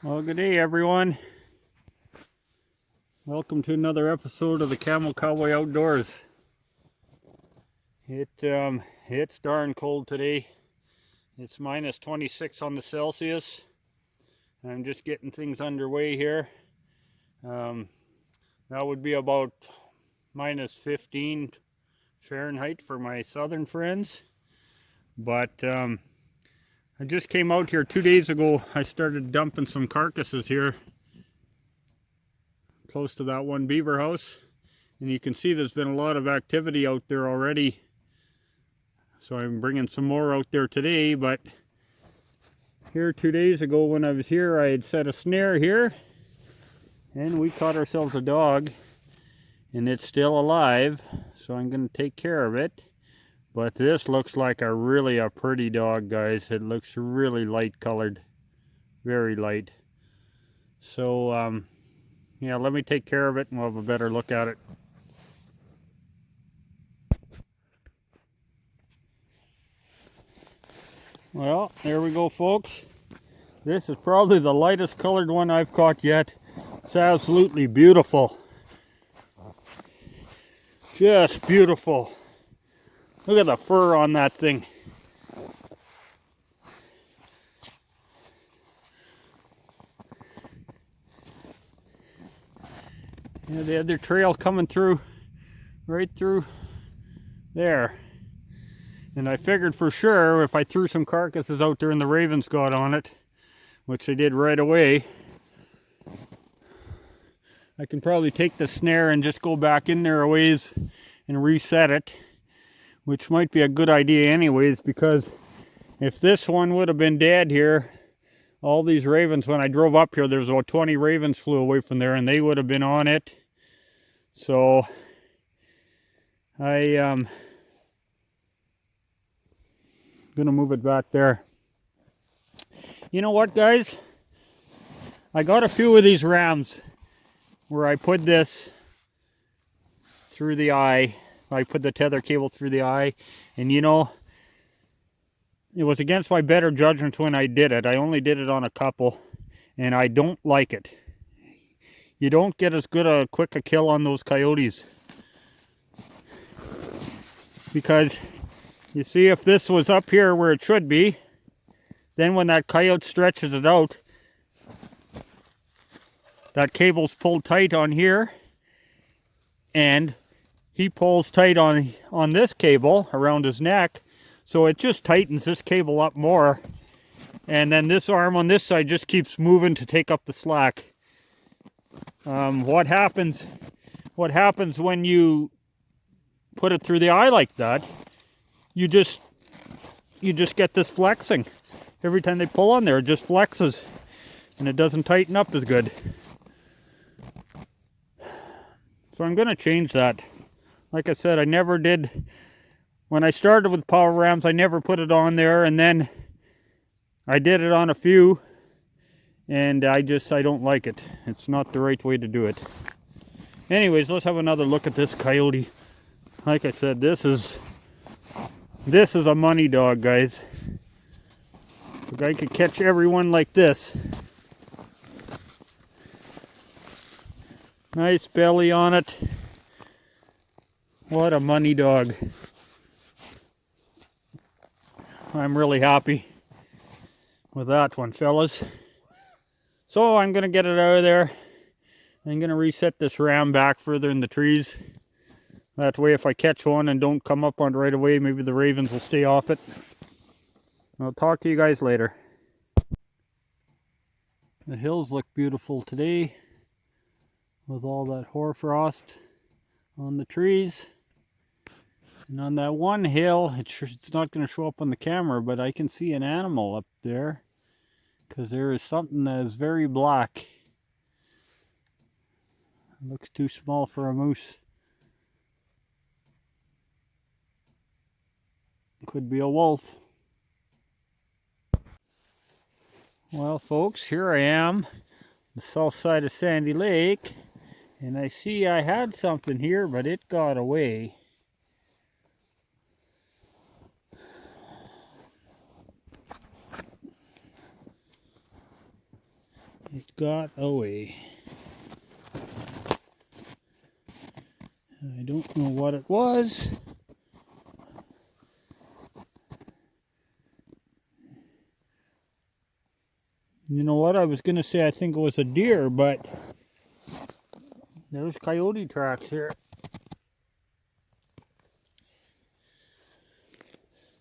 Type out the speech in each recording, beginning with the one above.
Well, good day, everyone. Welcome to another episode of the CAMO Cowboy Outdoors. It's darn cold today. It's minus 26 on the Celsius. I'm just getting things underway here. That would be about minus 15 Fahrenheit for my southern friends. But I just came out here 2 days ago. I started dumping some carcasses here close to that one beaver house. And you can see there's been a lot of activity out there already. So I'm bringing some more out there today, but here 2 days ago when I was here, I had set a snare here and we caught ourselves a dog, and it's still alive, so I'm going to take care of it. But this looks like a pretty dog, guys. It looks really light colored, very light. So yeah, let me take care of it and we'll have a better look at it. Well, there we go, folks. This is probably the lightest colored one I've caught yet. It's absolutely beautiful. Just beautiful. Look at the fur on that thing. Yeah, they had their trail coming through, right through there. And I figured for sure if I threw some carcasses out there and the ravens got on it, which they did right away, I can probably take the snare and just go back in there a ways and reset it, which might be a good idea anyways, because if this one would have been dead here, all these ravens, when I drove up here, there was about 20 ravens flew away from there and they would have been on it. So I'm gonna move it back there. You know what, guys? I got a few of these rams where I put this through the eye. I put the tether cable through the eye, and you know, it was against my better judgment when I did it. I only did it on a couple, and I don't like it. You don't get as good a quick a kill on those coyotes. Because you see, if this was up here where it should be, then when that coyote stretches it out, that cable's pulled tight on here, and he pulls tight on this cable around his neck, so it just tightens this cable up more, and then this arm on this side just keeps moving to take up the slack. What happens when you put it through the eye like that, you just get this flexing. Every time they pull on there, it just flexes and it doesn't tighten up as good. So I'm going to change that. Like I said, I never did, when I started with power rams, I never put it on there, and then I did it on a few, and I don't like it. It's not the right way to do it. Anyways, let's have another look at this coyote. Like I said, this is a money dog, guys. If a guy could catch everyone like this. Nice belly on it. What a money dog. I'm really happy with that one, fellas. So I'm going to get it out of there. I'm going to reset this ram back further in the trees. That way if I catch one and don't come up on it right away, maybe the ravens will stay off it. I'll talk to you guys later. The hills look beautiful today with all that hoarfrost on the trees. And on that one hill, it's not going to show up on the camera, but I can see an animal up there because there is something that is very black. It looks too small for a moose. Could be a wolf. Well, folks, here I am, the south side of Sandy Lake, and I see I had something here, but it got away. It got away. I don't know what it was. You know what? I was going to say I think it was a deer, but there's coyote tracks here.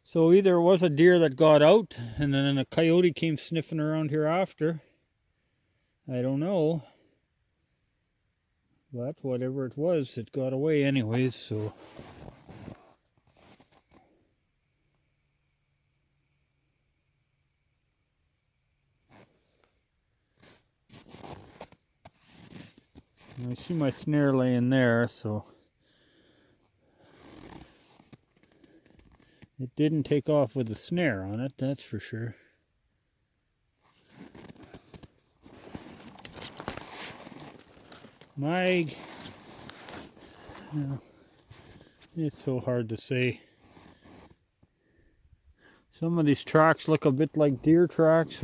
So either it was a deer that got out and then a coyote came sniffing around here after. I don't know. But whatever it was, it got away anyways, so. I see my snare laying there, so. It didn't take off with a snare on it, that's for sure. It's so hard to say. Some of these tracks look a bit like deer tracks.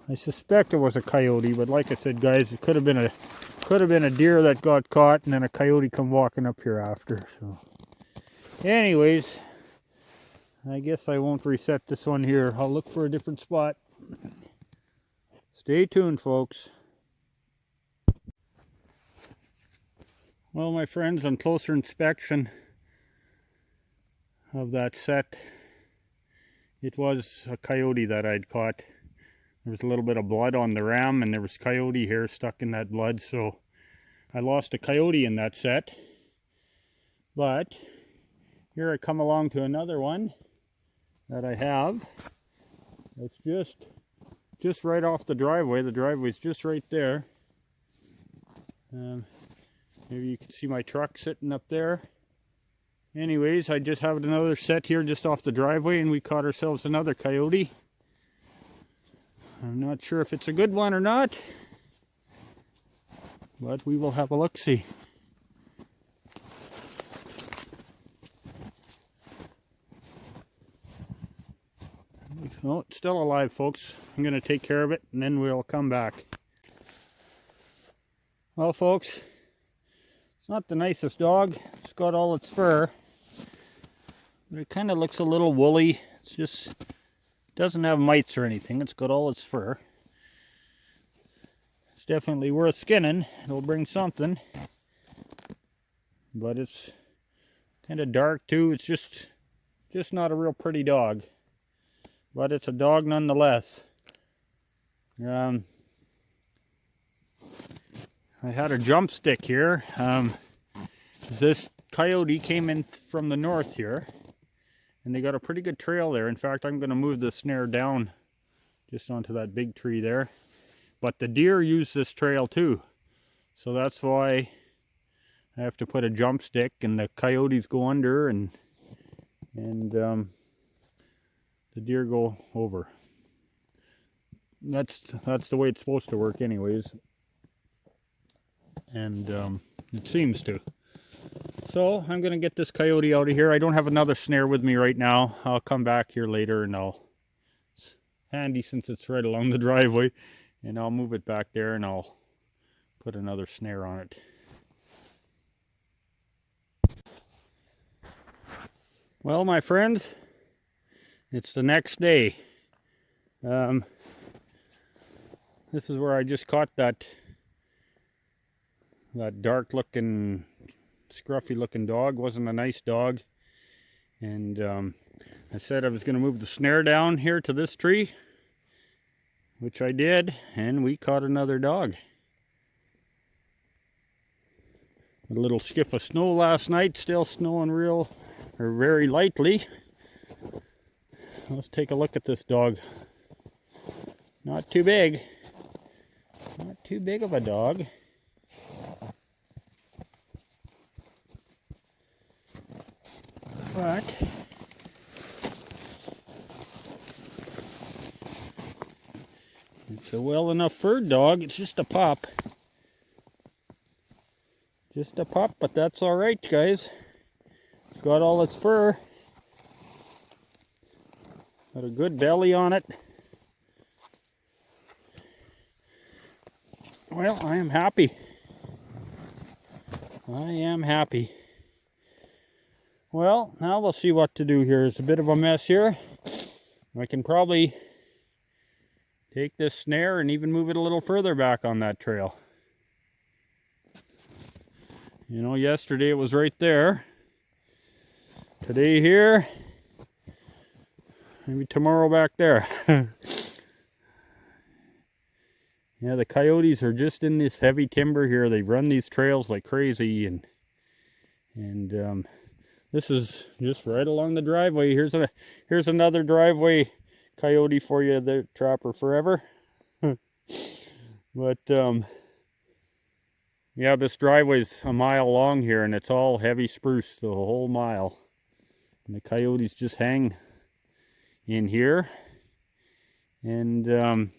I suspect it was a coyote, but like I said, guys, it could have been a deer that got caught, and then a coyote come walking up here after. So, anyways, I guess I won't reset this one here. I'll look for a different spot. Stay tuned, folks. Well, my friends, on closer inspection of that set, it was a coyote that I'd caught. There was a little bit of blood on the ram, and there was coyote hair stuck in that blood, so I lost a coyote in that set. But here I come along to another one that I have. It's just right off the driveway. The driveway's just right there. Maybe you can see my truck sitting up there. Anyways, I just have another set here just off the driveway, and we caught ourselves another coyote. I'm not sure if it's a good one or not, but we will have a look-see. Oh, it's still alive, folks. I'm going to take care of it, and then we'll come back. Well, folks, it's not the nicest dog. It's got all its fur, but it kind of looks a little woolly. It's just doesn't have mites or anything. It's got all its fur. It's definitely worth skinning. It'll bring something, but it's kind of dark too. It's just not a real pretty dog, but it's a dog nonetheless. I had a jump stick here. This coyote came in from the north here, and they got a pretty good trail there. In fact, I'm going to move the snare down just onto that big tree there. But the deer use this trail too, so that's why I have to put a jump stick, and the coyotes go under, and the deer go over. That's the way it's supposed to work anyways, and it seems to. So I'm going to get this coyote out of here. I don't have another snare with me right now. I'll come back here later, and it's handy since it's right along the driveway, and I'll move it back there and I'll put another snare on it. Well, my friends, it's the next day. This is where I just caught that dark looking, scruffy looking dog. Wasn't a nice dog, and I said I was going to move the snare down here to this tree, which I did, and we caught another dog. A little skiff of snow last night, still snowing very lightly. Let's take a look at this dog. Not too big. Not too big of a dog. But it's a well enough furred dog. It's just a pup. Just a pup, but that's all right, guys. It's got all its fur. Got a good belly on it. Well, I am happy. I am happy. Well, now we'll see what to do here. It's a bit of a mess here. I can probably take this snare and even move it a little further back on that trail. You know, yesterday it was right there. Today here. Maybe tomorrow back there. Yeah, the coyotes are just in this heavy timber here. They run these trails like crazy, and this is just right along the driveway. Here's another driveway coyote for you, the trapper forever. But yeah, this driveway's a mile long here, and it's all heavy spruce the whole mile. And the coyotes just hang in here, and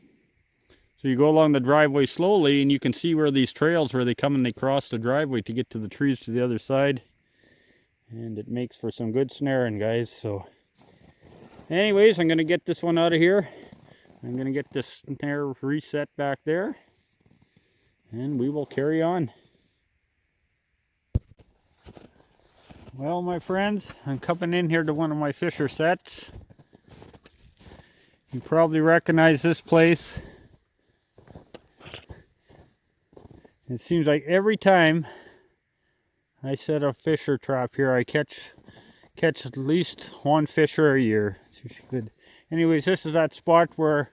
so you go along the driveway slowly, and you can see where these trails, where they come and they cross the driveway to get to the trees to the other side. And it makes for some good snaring, guys. So anyways, I'm going to get this one out of here. I'm going to get this snare reset back there, and we will carry on. Well, my friends, I'm coming in here to one of my fisher sets. You probably recognize this place. It seems like every time I set a fisher trap here, I catch at least one fisher a year. It's good. Anyways, this is that spot where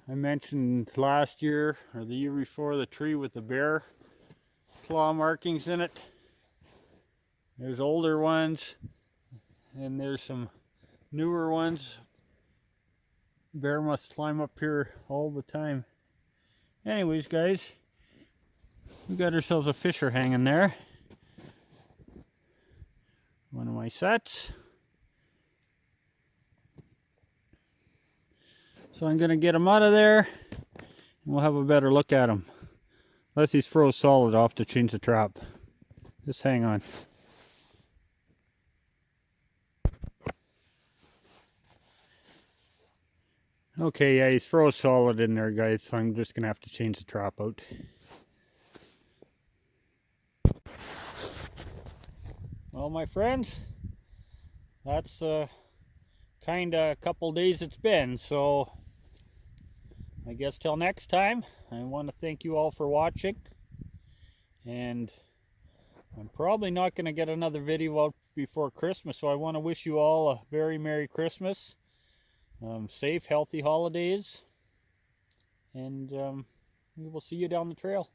I mentioned last year or the year before, the tree with the bear claw markings in it. There's older ones, and there's some newer ones. Bear must climb up here all the time. Anyways, guys, we got ourselves a fisher hanging there. One of my sets. So I'm going to get him out of there, and we'll have a better look at him. Unless he's froze solid, I'll have to change the trap. Just hang on. Okay, yeah, he's froze solid in there, guys, so I'm just going to have to change the trap out. Well, my friends, that's kind of a couple days it's been, so I guess till next time, I want to thank you all for watching, and I'm probably not going to get another video out before Christmas, so I want to wish you all a very Merry Christmas, safe, healthy holidays, and we will see you down the trail.